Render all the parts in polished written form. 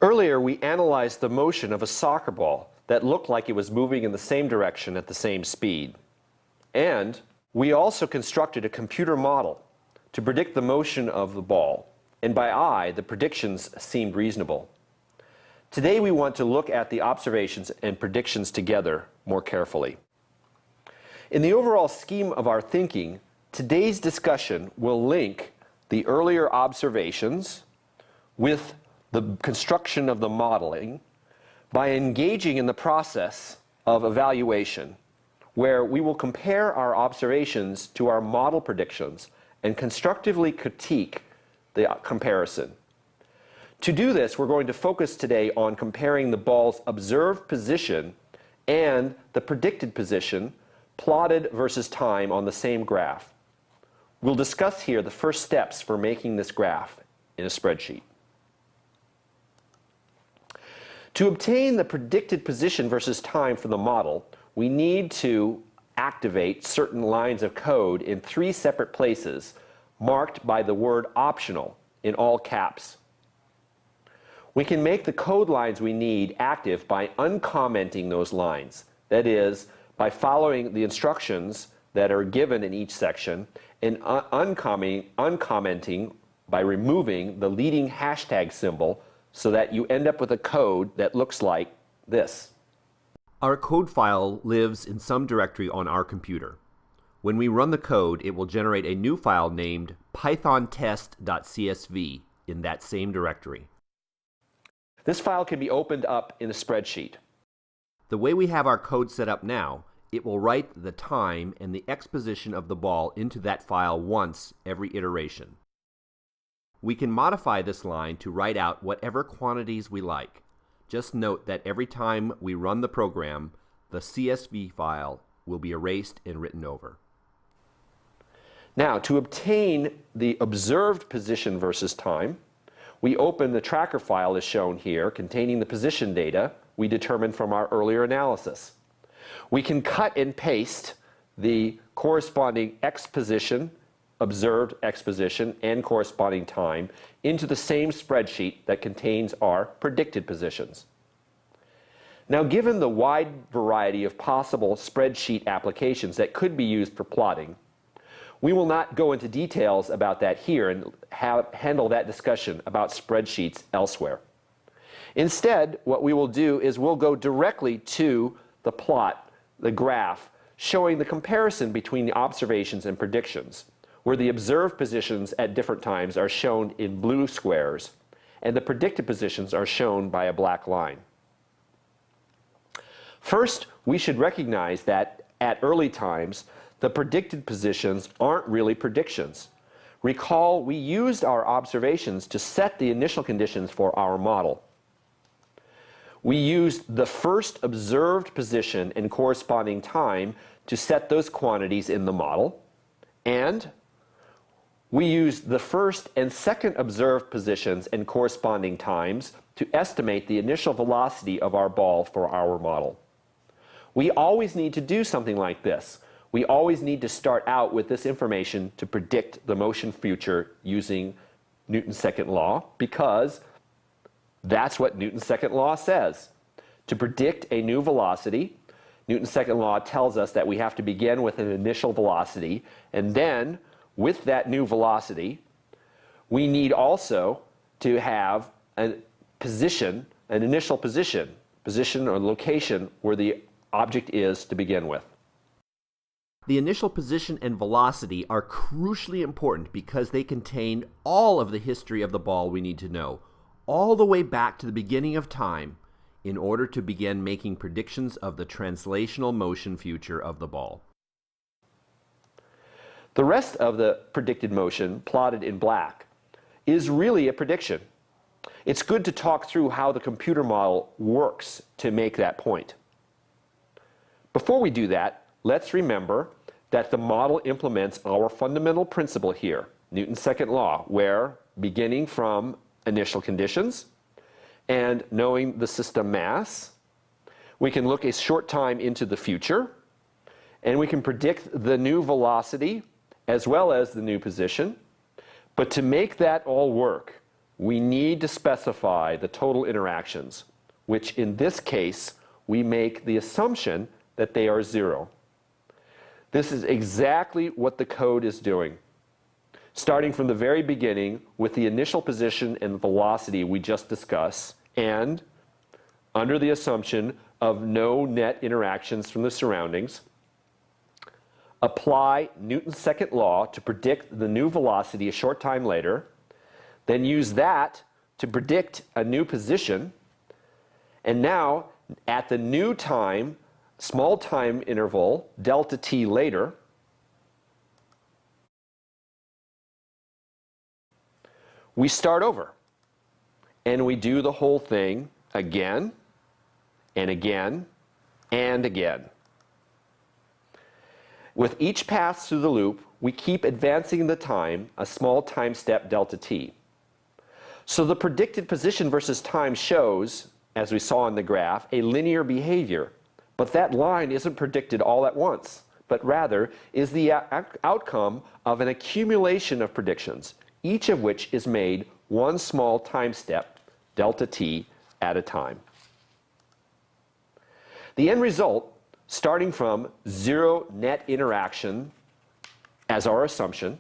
Earlier, we analyzed the motion of a soccer ball that looked like it was moving in the same direction at the same speed. And we also constructed a computer model to predict the motion of the ball, and by eye, the predictions seemed reasonable. Today, we want to look at the observations and predictions together more carefully. In the overall scheme of our thinking, today's discussion will link the earlier observations with the construction of the modeling by engaging in the process of evaluation, where we will compare our observations to our model predictions and constructively critique the comparison. To do this, we're going to focus today on comparing the ball's observed position and the predicted position plotted versus time on the same graph. We'll discuss here the first steps for making this graph in a spreadsheet. To obtain the predicted position versus time for the model, we need to activate certain lines of code in 3 separate places marked by the word optional in all caps. We can make the code lines we need active by uncommenting those lines. That is, by following the instructions that are given in each section and uncommenting by removing the leading hashtag symbol so that you end up with a code that looks like this. Our code file lives in some directory on our computer. When we run the code, it will generate a new file named pythontest.csv in that same directory. This file can be opened up in a spreadsheet. The way we have our code set up now, it will write the time and the x position of the ball into that file once every iteration. We can modify this line to write out whatever quantities we like. Just note that every time we run the program, the CSV file will be erased and written over. Now, to obtain the observed position versus time, we open the tracker file as shown here, containing the position data we determined from our earlier analysis. We can cut and paste the corresponding x position, observed x position, and corresponding time into the same spreadsheet that contains our predicted positions. Now, given the wide variety of possible spreadsheet applications that could be used for plotting, we will not go into details about that here and handle that discussion about spreadsheets elsewhere. Instead, what we will do is we'll go directly to the plot, the graph, showing the comparison between the observations and predictions, where the observed positions at different times are shown in blue squares, and the predicted positions are shown by a black line. First, we should recognize that at early times, the predicted positions aren't really predictions. Recall, we used our observations to set the initial conditions for our model. We used the first observed position and corresponding time to set those quantities in the model, and we used the first and second observed positions and corresponding times to estimate the initial velocity of our ball for our model. We always need to do something like this. We always need to start out with this information to predict the motion future using Newton's second law, because that's what Newton's second law says. To predict a new velocity, Newton's second law tells us that we have to begin with an initial velocity, and then with that new velocity, we need also to have a position, an initial position or location where the object is to begin with. The initial position and velocity are crucially important because they contain all of the history of the ball we need to know, all the way back to the beginning of time, in order to begin making predictions of the translational motion future of the ball. The rest of the predicted motion, plotted in black, is really a prediction. It's good to talk through how the computer model works to make that point. Before we do that, let's remember that the model implements our fundamental principle here, Newton's second law, where beginning from initial conditions and knowing the system mass, we can look a short time into the future, and we can predict the new velocity as well as the new position. But to make that all work, we need to specify the total interactions, which in this case, we make the assumption that they are 0. This is exactly what the code is doing. Starting from the very beginning with the initial position and velocity we just discussed, and under the assumption of no net interactions from the surroundings, apply Newton's second law to predict the new velocity a short time later, then use that to predict a new position, and now at the new time, small time interval, delta t later, we start over and we do the whole thing again and again and again. With each pass through the loop, we keep advancing the time a small time step delta t. So the predicted position versus time shows, as we saw in the graph, a linear behavior. But that line isn't predicted all at once, but rather is the outcome of an accumulation of predictions, each of which is made one small time step, delta t, at a time. The end result, starting from 0 net interaction as our assumption,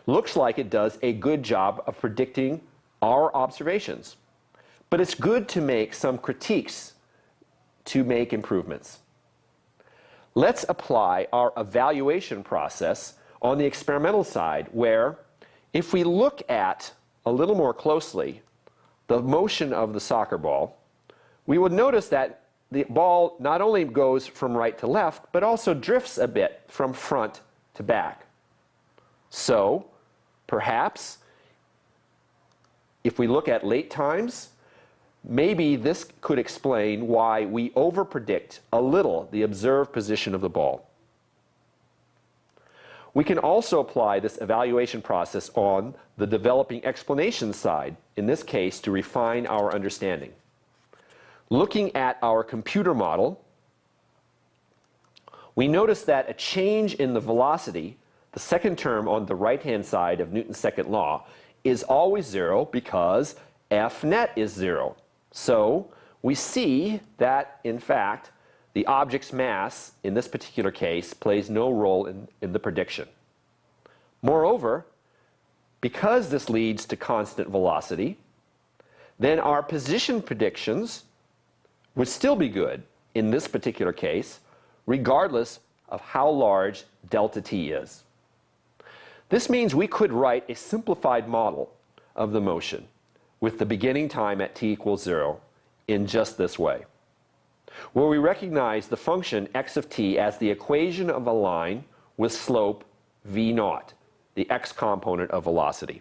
looks like it does a good job of predicting our observations. But it's good to make some critiques to make improvements. Let's apply our evaluation process on the experimental side, where if we look at a little more closely the motion of the soccer ball, we would notice that the ball not only goes from right to left, but also drifts a bit from front to back. So, perhaps, if we look at late times, maybe this could explain why we overpredict a little the observed position of the ball. We can also apply this evaluation process on the developing explanation side, in this case to refine our understanding. Looking at our computer model, we notice that a change in the velocity, the second term on the right-hand side of Newton's second law, is always 0 because F net is 0. So we see that, in fact, the object's mass, in this particular case, plays no role in the prediction. Moreover, because this leads to constant velocity, then our position predictions would still be good in this particular case, regardless of how large delta t is. This means we could write a simplified model of the motion with the beginning time at t equals 0 in just this way, where we recognize the function x of t as the equation of a line with slope v naught, the x component of velocity.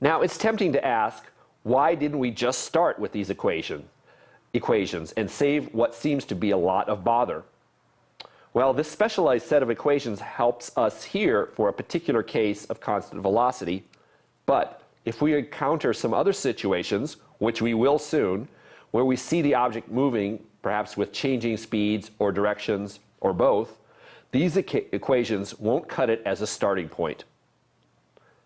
Now, it's tempting to ask, why didn't we just start with these equations and save what seems to be a lot of bother? Well, this specialized set of equations helps us here for a particular case of constant velocity, but if we encounter some other situations, which we will soon, where we see the object moving, perhaps with changing speeds or directions or both, these equations won't cut it as a starting point.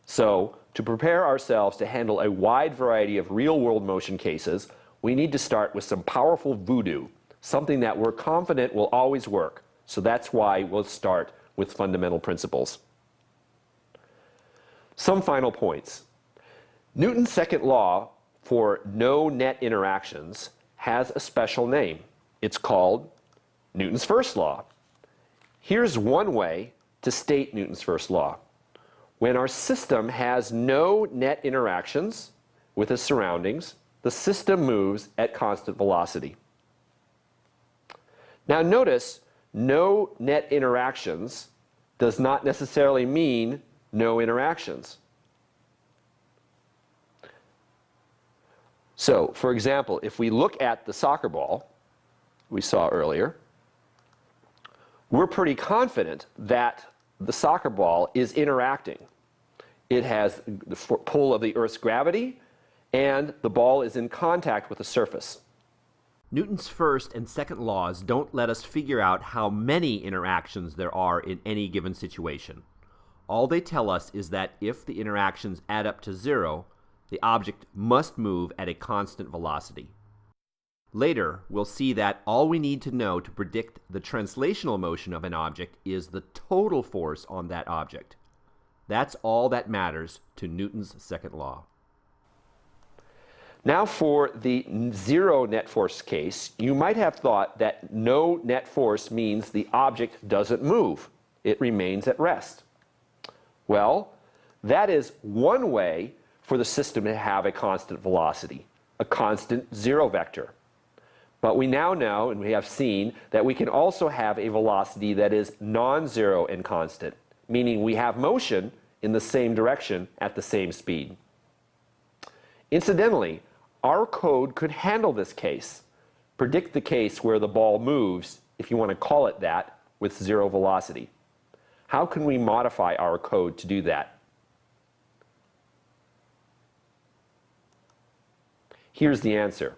So, to prepare ourselves to handle a wide variety of real-world motion cases, we need to start with some powerful voodoo, something that we're confident will always work. So that's why we'll start with fundamental principles. Some final points. Newton's second law for no net interactions has a special name. It's called Newton's first law. Here's one way to state Newton's first law. When our system has no net interactions with its surroundings, the system moves at constant velocity. Now notice, no net interactions does not necessarily mean no interactions. So, for example, if we look at the soccer ball we saw earlier, we're pretty confident that the soccer ball is interacting. It has the pull of the Earth's gravity, and the ball is in contact with the surface. Newton's first and second laws don't let us figure out how many interactions there are in any given situation. All they tell us is that if the interactions add up to 0, The object must move at a constant velocity. Later, we'll see that all we need to know to predict the translational motion of an object is the total force on that object. That's all that matters to Newton's second law. Now for the zero net force case, you might have thought that no net force means the object doesn't move. It remains at rest. Well, that is one way for the system to have a constant velocity, a constant zero vector. But we now know, and we have seen, that we can also have a velocity that is non-zero and constant, meaning we have motion in the same direction at the same speed. Incidentally, our code could handle this case, predict the case where the ball moves, if you want to call it that, with zero velocity. How can we modify our code to do that? Here's the answer.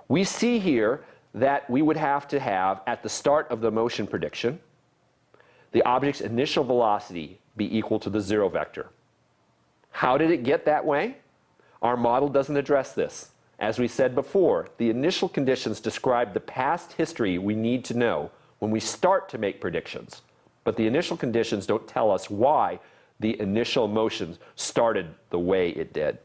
We see here that we would have to have, at the start of the motion prediction, the object's initial velocity be equal to the zero vector. How did it get that way? Our model doesn't address this. As we said before, the initial conditions describe the past history we need to know when we start to make predictions. But the initial conditions don't tell us why the initial motion started the way it did.